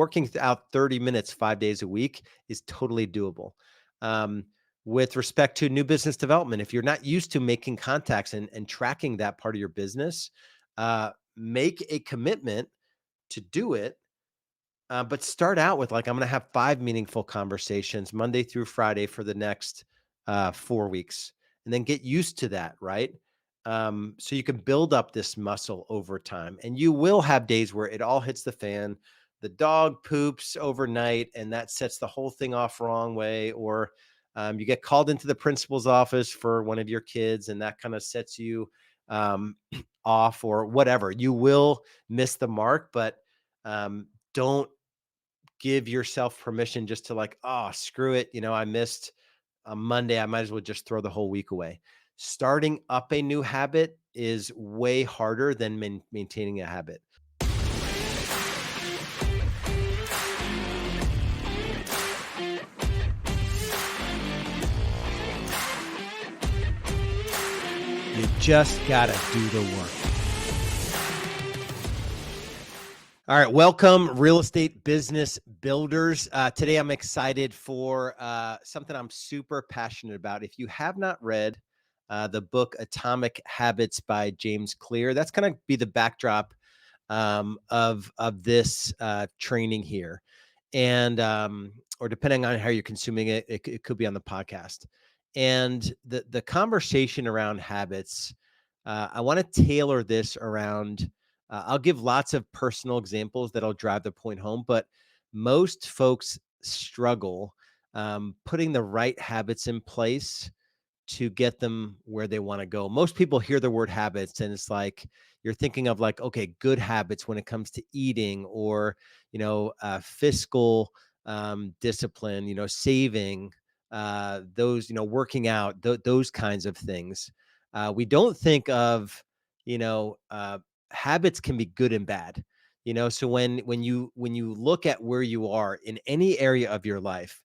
working out 30 minutes 5 days a week is totally doable. Um, with respect to new business development, if you're not used to making contacts and tracking that part of your business, make a commitment to do it. But start out with like, I'm going to have 5 meaningful conversations Monday through Friday for the next 4 weeks, and then get used to that, right? So you can build up this muscle over time, and you will have days where it all hits the fan. The dog poops overnight, and that sets the whole thing off wrong way, or you get called into the principal's office for one of your kids, and that kind of sets you um, off, or whatever. You will miss the mark, but don't give yourself permission just to like, oh, screw it. I missed a Monday. I might as well just throw the whole week away. Starting up a new habit is way harder than maintaining a habit. You just got to do the work. All right. Welcome, real estate business builders. Today, I'm excited for something I'm super passionate about. If you have not read the book Atomic Habits by James Clear, that's going to be the backdrop of this training here. And, or depending on how you're consuming it, it could be on the podcast. And the conversation around habits, I want to tailor this around. I'll give lots of personal examples that'll drive the point home, but most folks struggle putting the right habits in place to get them where they want to go. Most people hear the word habits and it's like you're thinking of like, okay, good habits when it comes to eating, or fiscal discipline, saving, those, working out, those kinds of things. We don't think of, you know, uh, habits can be good and bad. So when you look at where you are in any area of your life,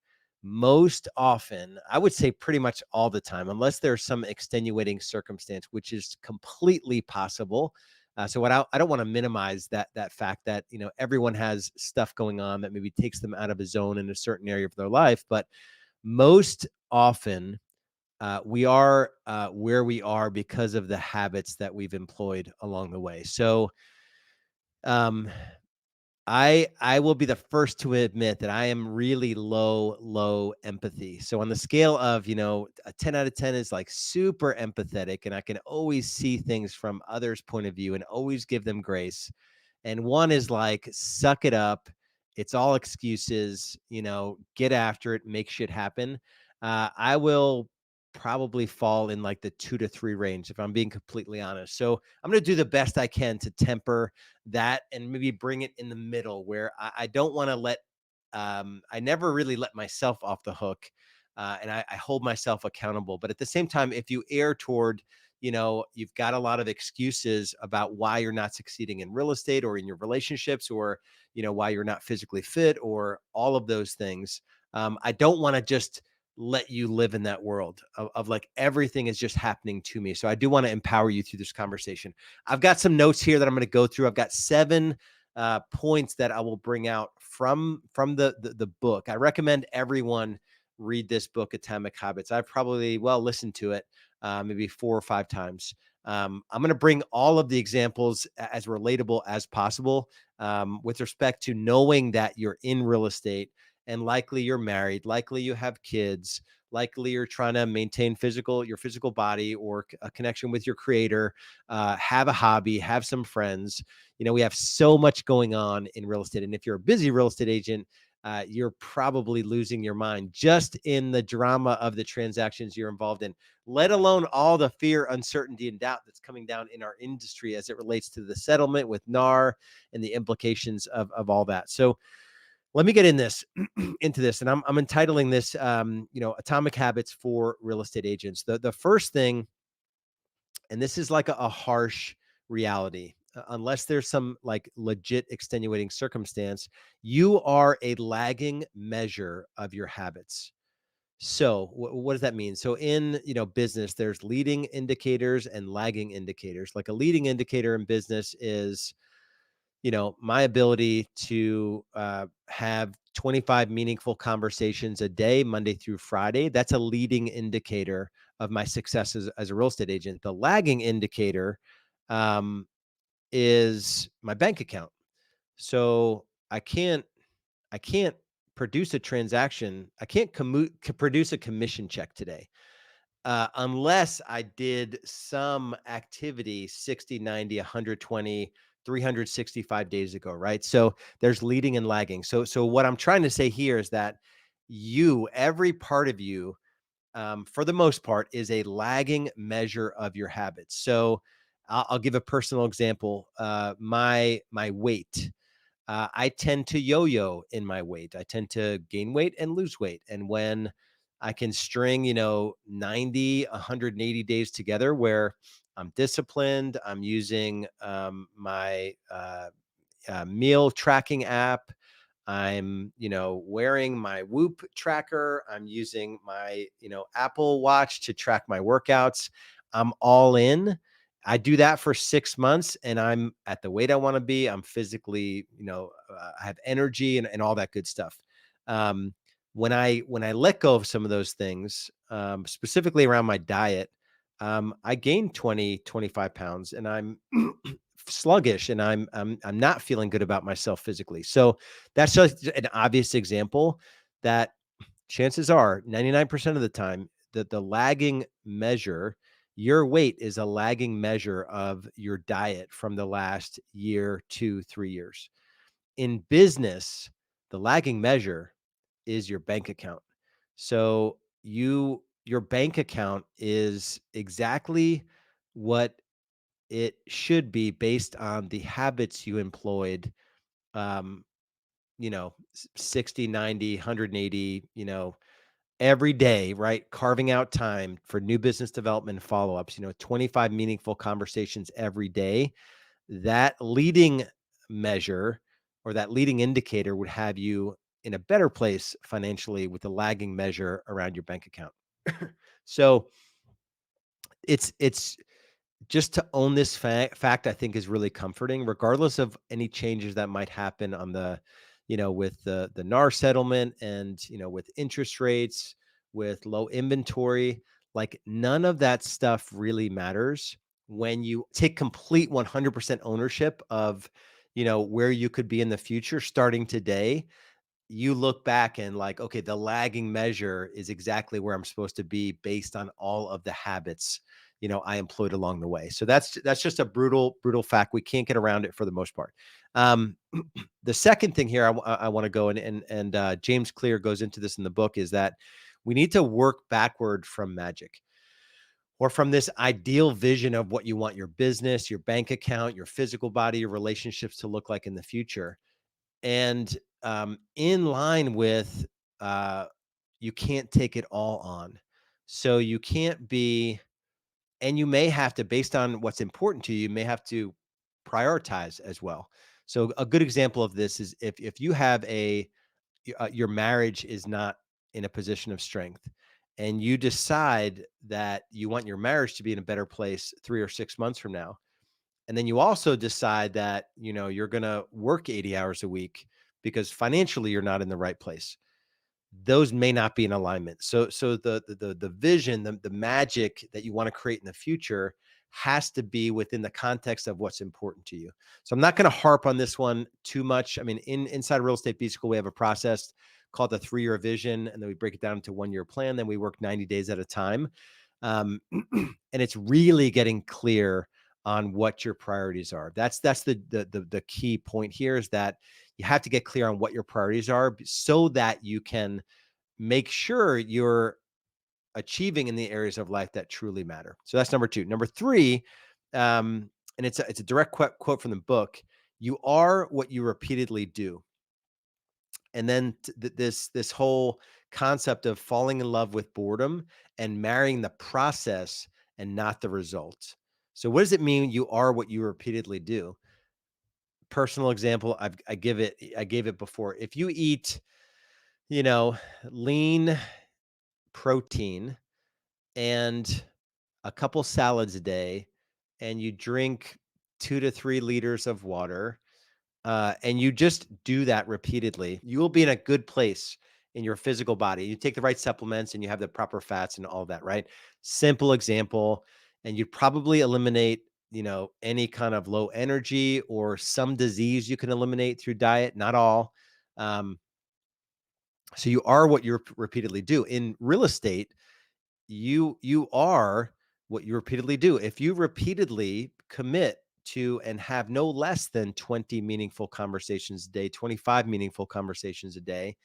most often, I would say pretty much all the time, unless there's some extenuating circumstance, which is completely possible. So I don't want to minimize that fact that everyone has stuff going on that maybe takes them out of a zone in a certain area of their life, but most often we are where we are because of the habits that we've employed along the way. So um, I will be the first to admit that I am really low empathy. So on the scale of, a 10 out of 10 is like super empathetic, and I can always see things from others' point of view and always give them grace. And one is like, suck it up. It's all excuses, get after it, make shit happen. I will probably fall in like the 2 to 3 range, if I'm being completely honest. So I'm going to do the best I can to temper that and maybe bring it in the middle where I don't want to I never really let myself off the hook. And I hold myself accountable. But at the same time, if you err toward, you've got a lot of excuses about why you're not succeeding in real estate or in your relationships, or, why you're not physically fit, or all of those things. I don't want to just let you live in that world of like everything is just happening to me. So I do want to empower you through this conversation. I've got some notes here that I'm going to go through. I've got 7 points that I will bring out from the book. I recommend everyone read this book, Atomic Habits. I've probably listened to it maybe 4 or 5 times. I'm going to bring all of the examples as relatable as possible with respect to knowing that you're in real estate, and likely you're married, likely you have kids, likely you're trying to maintain your physical body, or a connection with your creator, have a hobby, have some friends. We have so much going on in real estate. And if you're a busy real estate agent, you're probably losing your mind just in the drama of the transactions you're involved in, let alone all the fear, uncertainty, and doubt that's coming down in our industry as it relates to the settlement with NAR and the implications of all that. So let me get into this, and I'm entitling this, Atomic Habits for Real Estate Agents. The first thing, and this is like a harsh reality, unless there's some like legit extenuating circumstance, you are a lagging measure of your habits. So what does that mean? So in, business, there's leading indicators and lagging indicators. Like a leading indicator in business is, my ability to have 25 meaningful conversations a day, Monday through Friday, that's a leading indicator of my success as a real estate agent. The lagging indicator um, is my bank account. So I can't produce a transaction. I can't produce a commission check today unless I did some activity 60, 90, 120, 365 days ago, right? So there's leading and lagging. So what I'm trying to say here is that every part of you, for the most part, is a lagging measure of your habits. So I'll give a personal example. My weight. I tend to yo-yo in my weight. I tend to gain weight and lose weight. And when I can string, 90, 180 days together where I'm disciplined, I'm using my meal tracking app. I'm, wearing my Whoop tracker. I'm using my, Apple Watch to track my workouts. I'm all in. I do that for 6 months and I'm at the weight I want to be. I'm physically, I have energy and all that good stuff. Um, when I let go of some of those things, specifically around my diet, I gained 20, 25 pounds and I'm sluggish and I'm not feeling good about myself physically. So that's just an obvious example that chances are 99% of the time that the lagging measure, your weight is a lagging measure of your diet from the last year, 2, 3 years. In business, the lagging measure is your bank account. So your bank account is exactly what it should be based on the habits you employed, um, 60, 90, 180, every day, right? Carving out time for new business development and follow-ups, 25 meaningful conversations every day. That leading measure or that leading indicator would have you in a better place financially with the lagging measure around your bank account. So it's just to own this fact, I think is really comforting, regardless of any changes that might happen on with the NAR settlement and, with interest rates, with low inventory. Like none of that stuff really matters when you take complete 100% ownership of, where you could be in the future starting today. You look back and like, okay, the lagging measure is exactly where I'm supposed to be based on all of the habits, I employed along the way. So that's just a brutal fact. We can't get around it for the most part. Um, the second thing here I want to go and James Clear goes into this in the book is that we need to work backward from magic or from this ideal vision of what you want your business, your bank account, your physical body, your relationships to look like in the future. And in line with you can't take it all on. So you can't be, and you may have to, based on what's important to you, you may have to prioritize as well. So a good example of this is if you have your marriage is not in a position of strength and you decide that you want your marriage to be in a better place 3 or 6 months from now, and then you also decide that, you're going to work 80 hours a week because financially you're not in the right place. Those may not be in alignment. So the vision, the magic that you want to create in the future has to be within the context of what's important to you. So I'm not going to harp on this one too much. I mean, inside Real Estate B School, we have a process called the 3-year vision, and then we break it down into 1-year plan. Then we work 90 days at a time. And it's really getting clear on what your priorities are. That's the key point here is that you have to get clear on what your priorities are so that you can make sure you're achieving in the areas of life that truly matter. So that's number 2. Number 3, and it's a direct quote from the book. You are what you repeatedly do. And then this whole concept of falling in love with boredom and marrying the process and not the result. So what does it mean you are what you repeatedly do? Personal example, I gave it before. If you eat, lean protein and a couple salads a day and you drink 2 to 3 liters of water, and you just do that repeatedly, you will be in a good place in your physical body. You take the right supplements and you have the proper fats and all that, right? Simple example. And you'd probably eliminate, any kind of low energy or some disease you can eliminate through diet, not all. Um, so you are what you repeatedly do. In real estate, you are what you repeatedly do. If you repeatedly commit to and have no less than 20 meaningful conversations a day, 25 meaningful conversations a day,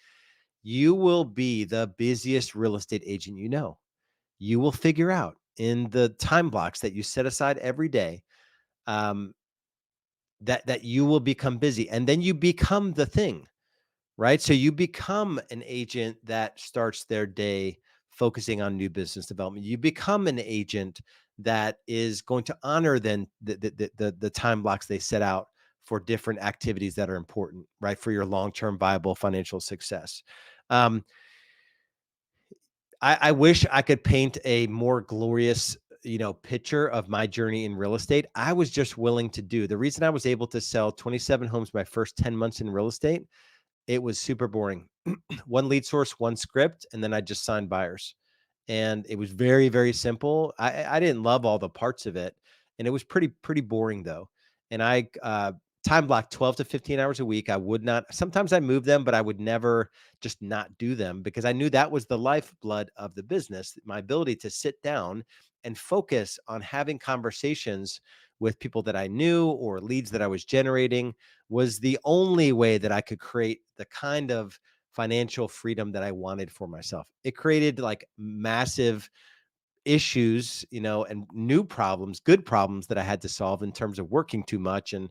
you will be the busiest real estate agent you know. You will figure out in the time blocks that you set aside every day, um, that you will become busy, and then you become the thing. Right? So you become an agent that starts their day focusing on new business development. You become an agent that is going to honor then the time blocks they set out for different activities that are important, right? For your long-term viable financial success. Um, I wish I could paint a more glorious, picture of my journey in real estate. I was just willing to do. The reason I was able to sell 27 homes my first 10 months in real estate, it was super boring. One lead source, one script, and then I just signed buyers. And it was very, very simple. I didn't love all the parts of it, and it was pretty boring though. And I time blocked 12 to 15 hours a week. I would not. Sometimes I moved them, but I would never just not do them because I knew that was the lifeblood of the business. My ability to sit down and focus on having conversations with people that I knew or leads that I was generating was the only way that I could create the kind of financial freedom that I wanted for myself. It created like massive issues, and new problems, good problems that I had to solve in terms of working too much. And,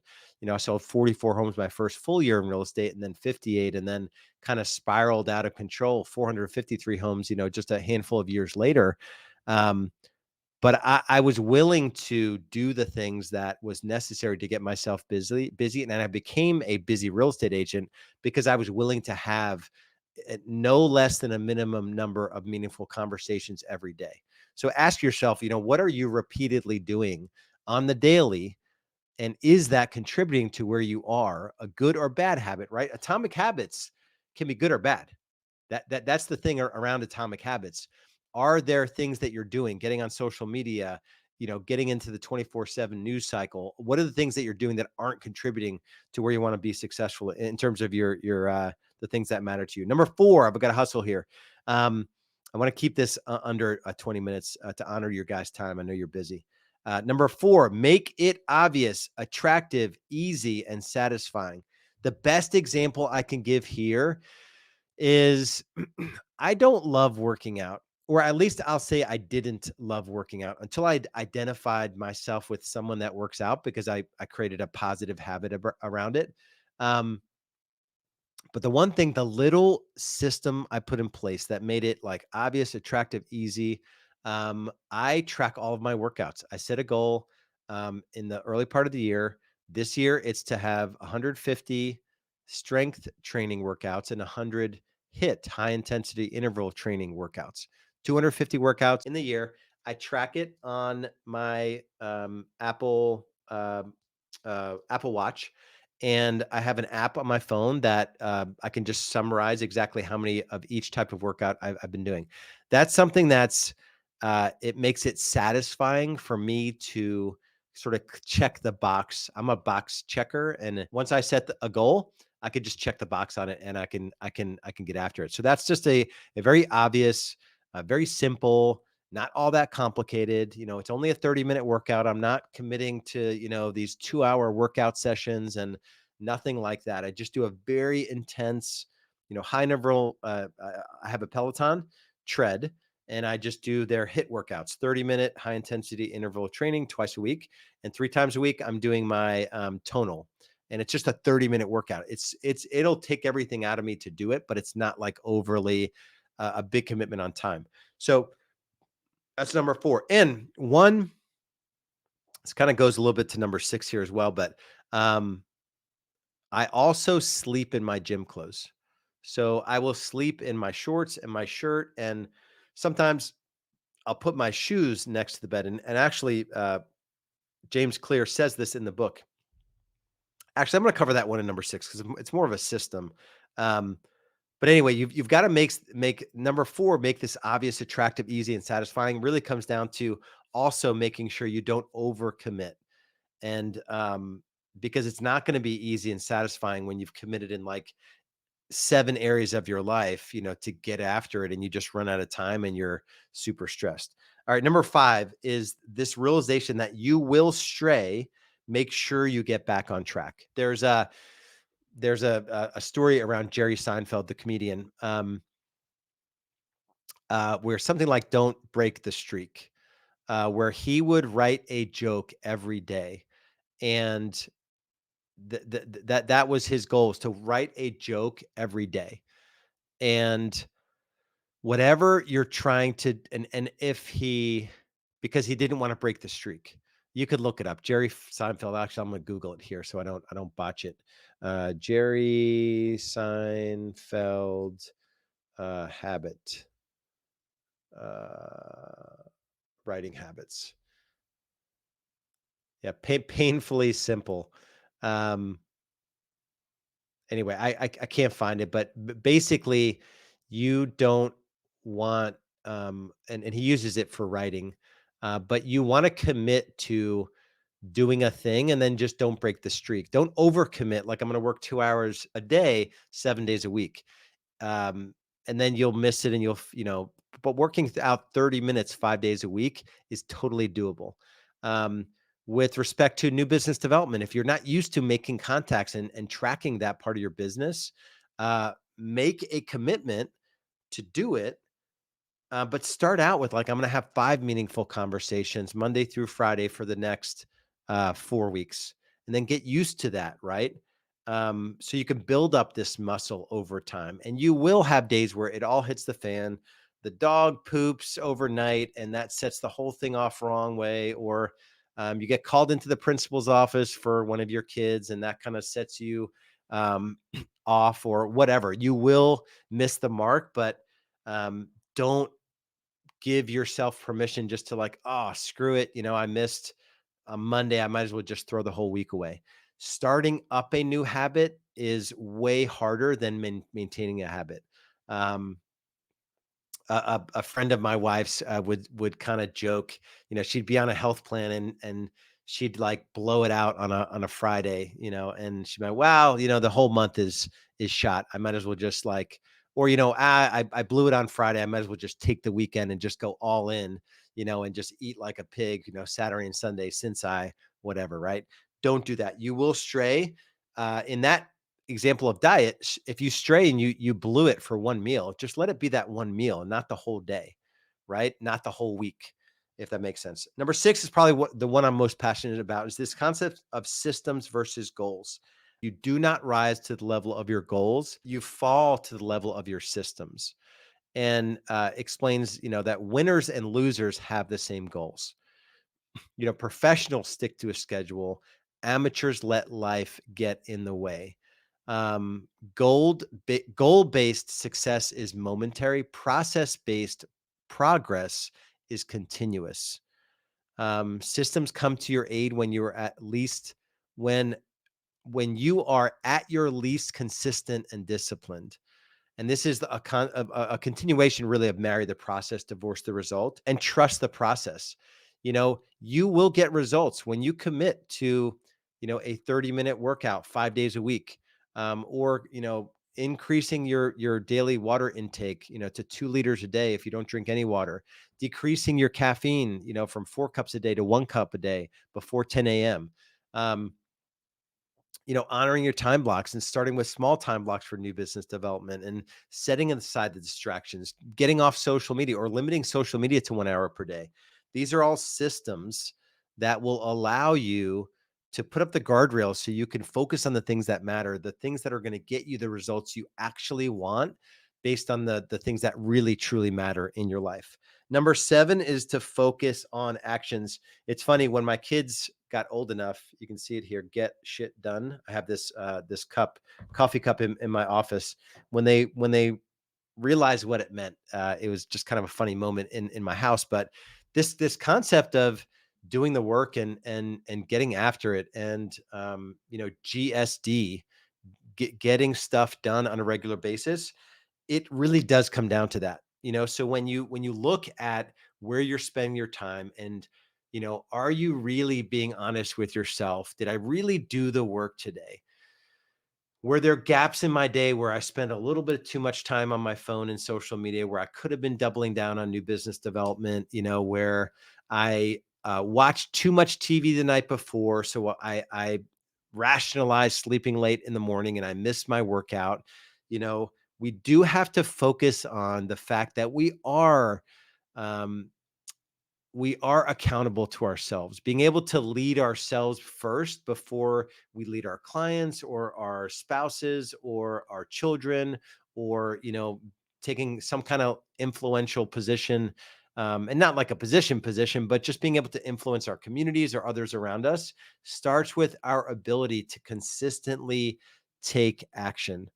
I sold 44 homes my first full year in real estate and then 58, and then kind of spiraled out of control, 453 homes, just a handful of years later. Um, but I was willing to do the things that was necessary to get myself busy. And I became a busy real estate agent because I was willing to have no less than a minimum number of meaningful conversations every day. So ask yourself, what are you repeatedly doing on the daily? And is that contributing to where you are, a good or bad habit, right? Atomic habits can be good or bad. That's the thing around atomic habits. Are there things that you're doing, getting on social media, getting into the 24/7 news cycle? What are the things that you're doing that aren't contributing to where you want to be successful in terms of your the things that matter to you? Number 4, I've got to hustle here. I want to keep this under 20 minutes to honor your guys' time. I know you're busy. Number 4, make it obvious, attractive, easy, and satisfying. The best example I can give here is I don't love working out, or at least I'll say I didn't love working out until I identified myself with someone that works out because I created a positive habit around it. Um, but the one thing, the little system I put in place that made it like obvious, attractive, easy. I track all of my workouts. I set a goal in the early part of the year. This year, it's to have 150 strength training workouts and 100 HIIT, high intensity interval training workouts. 250 workouts in the year. I track it on my Apple Watch, and I have an app on my phone that I can just summarize exactly how many of each type of workout I've been doing. That's something that's it makes it satisfying for me to sort of check the box. I'm a box checker, and once I set a goal, I could just check the box on it, and I can get after it. So that's just a very obvious, very simple, not all that complicated. It's only a 30-minute workout. I'm not committing to, these 2-hour workout sessions and nothing like that. I just do a very intense, high interval. I have a Peloton tread, and I just do their HIIT workouts, 30-minute high intensity interval training twice a week. And 3 times a week, I'm doing my tonal. And it's just a 30-minute workout. It'll take everything out of me to do it, but it's not like overly a big commitment on time. So that's number 4. And one, this kind of goes a little bit to number 6 here as well, but um, I also sleep in my gym clothes. So I will sleep in my shorts and my shirt, and sometimes I'll put my shoes next to the bed. And actually, James Clear says this in the book. Actually, I'm going to cover that one in number 6 because it's more of a system. Um, but anyway, you've got to make number 4, make this obvious, attractive, easy, and satisfying. Really comes down to also making sure you don't overcommit. And because it's not going to be easy and satisfying when you've committed in like 7 areas of your life, to get after it and you just run out of time and you're super stressed. All right, number 5 is this realization that you will stray. Make sure you get back on track. There's a story around Jerry Seinfeld, the comedian, where something like "Don't break the streak," where he would write a joke every day, and that was his goal, is to write a joke every day. And whatever you're trying to, and if he, because he didn't want to break the streak. You could look it up. Jerry Seinfeld. Actually, I'm going to Google it here so I don't botch it. Jerry Seinfeld habit, uh, writing habits. Yeah, painfully simple. Um, anyway, I can't find it, but basically, you don't want, and he uses it for writing, but you want to commit to doing a thing and then just don't break the streak. Don't overcommit. Like, I'm going to work 2 hours a day, 7 days a week. um, and then you'll miss it, and but working out 30 minutes 5 days a week is totally doable. um, with respect to new business development, if you're not used to making contacts and tracking that part of your business, make a commitment to do it. But start out with, like, I'm going to have 5 meaningful conversations Monday through Friday for the next 4 weeks, and then get used to that, right? So you can build up this muscle over time, and you will have days where it all hits the fan. The dog poops overnight, and that sets the whole thing off wrong way, or you get called into the principal's office for one of your kids, and that kind of sets you um, off, or whatever. You will miss the mark, but don't give yourself permission just to, like, oh, screw it. I missed a Monday. I might as well just throw the whole week away. Starting up a new habit is way harder than maintaining a habit. Um, a friend of my wife's would kind of joke, she'd be on a health plan, and she'd like blow it out on a Friday, and she'd be like, wow, the whole month is shot. I might as well just like, or I blew it on Friday. I might as well just take the weekend and just go all in, and just eat like a pig, Saturday and Sunday, since I whatever, right? Don't do that. You will stray. In that example of diet, if you stray and you blew it for one meal, just let it be that one meal and not the whole day, right? Not the whole week, if that makes sense. Number 6 is probably the one I'm most passionate about, is this concept of systems versus goals. You do not rise to the level of your goals, you fall to the level of your systems. And explains, that winners and losers have the same goals. Professionals stick to a schedule. Amateurs let life get in the way. Um, goal-based success is momentary. Process-based progress is continuous. Systems come to your aid when when you are at your least consistent and disciplined. And this is a continuation, really, of marry the process, divorce the result, and trust the process. You will get results when you commit to, a 30-minute workout 5 days a week, or, increasing your daily water intake, to 2 liters a day if you don't drink any water, decreasing your caffeine, from 4 cups a day to 1 cup a day before 10 a.m. Um, honoring your time blocks and starting with small time blocks for new business development, and setting aside the distractions, getting off social media or limiting social media to 1 hour per day. These are all systems that will allow you to put up the guardrails so you can focus on the things that matter, the things that are going to get you the results you actually want, based on the things that really truly matter in your life. Number 7 is to focus on actions. It's funny, when my kids got old enough, you can see it here, get shit done. I have this coffee cup in my office. When they realized what it meant, it was just kind of a funny moment in my house. But this concept of doing the work and getting after it. And GSD, getting stuff done on a regular basis, it really does come down to that. So when you look at where you're spending your time, and are you really being honest with yourself? Did I really do the work today? Were there gaps in my day where I spent a little bit too much time on my phone and social media, where I could have been doubling down on new business development, where I watched too much TV the night before? So I rationalized sleeping late in the morning and I missed my workout. You know, we do have to focus on the fact that um, we are accountable to ourselves, being able to lead ourselves first before we lead our clients or our spouses or our children, or taking some kind of influential position, and not like a position, but just being able to influence our communities or others around us, starts with our ability to consistently take action.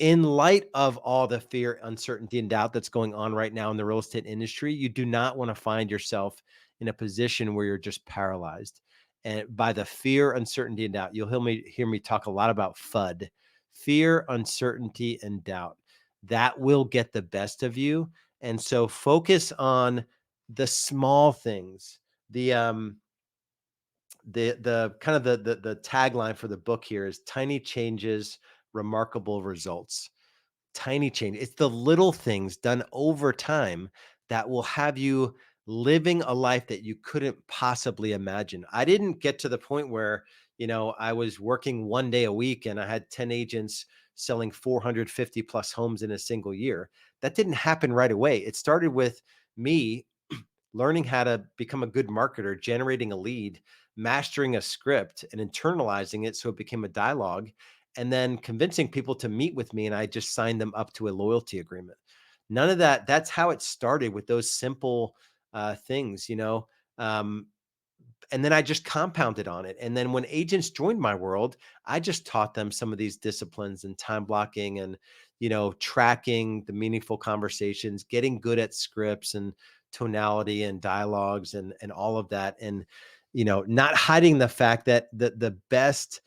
In light of all the fear, uncertainty, and doubt that's going on right now in the real estate industry, you do not want to find yourself in a position where you're just paralyzed and by the fear, uncertainty, and doubt. You'll hear me talk a lot about FUD: fear, uncertainty, and doubt. That will get the best of you. And so focus on the small things. The kind of the tagline for the book here is tiny changes, remarkable results. Tiny change. It's the little things done over time that will have you living a life that you couldn't possibly imagine. I didn't get to the point where, I was working 1 day a week and I had 10 agents selling 450 plus homes in a single year. That didn't happen right away. It started with me learning how to become a good marketer, generating a lead, mastering a script, and internalizing it so it became a dialogue, and then convincing people to meet with me. And I just signed them up to a loyalty agreement. None of that. That's how it started, with those simple things. Um, and then I just compounded on it. And then when agents joined my world, I just taught them some of these disciplines and time blocking and, tracking the meaningful conversations, getting good at scripts and tonality and dialogues and all of that. And, not hiding the fact that the best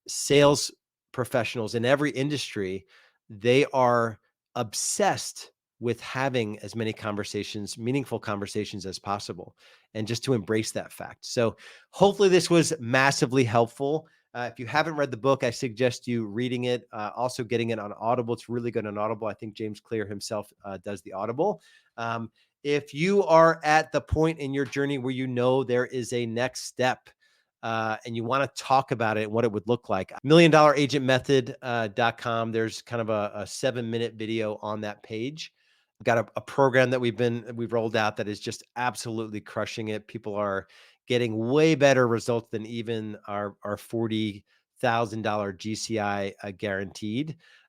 sales professionals in every industry, they are obsessed with having as many conversations, meaningful conversations as possible, and just to embrace that fact. So hopefully this was massively helpful. If you haven't read the book, I suggest you reading it, also getting it on Audible. It's really good on Audible. I think James Clear himself does the Audible. If you are at the point in your journey where there is a next step, and you want to talk about it and what it would look like, milliondollaragentmethod.com. There's kind of a 7-minute video on that page. I've got a program that we've rolled out that is just absolutely crushing it. People are getting way better results than even our $40,000 GCI guaranteed.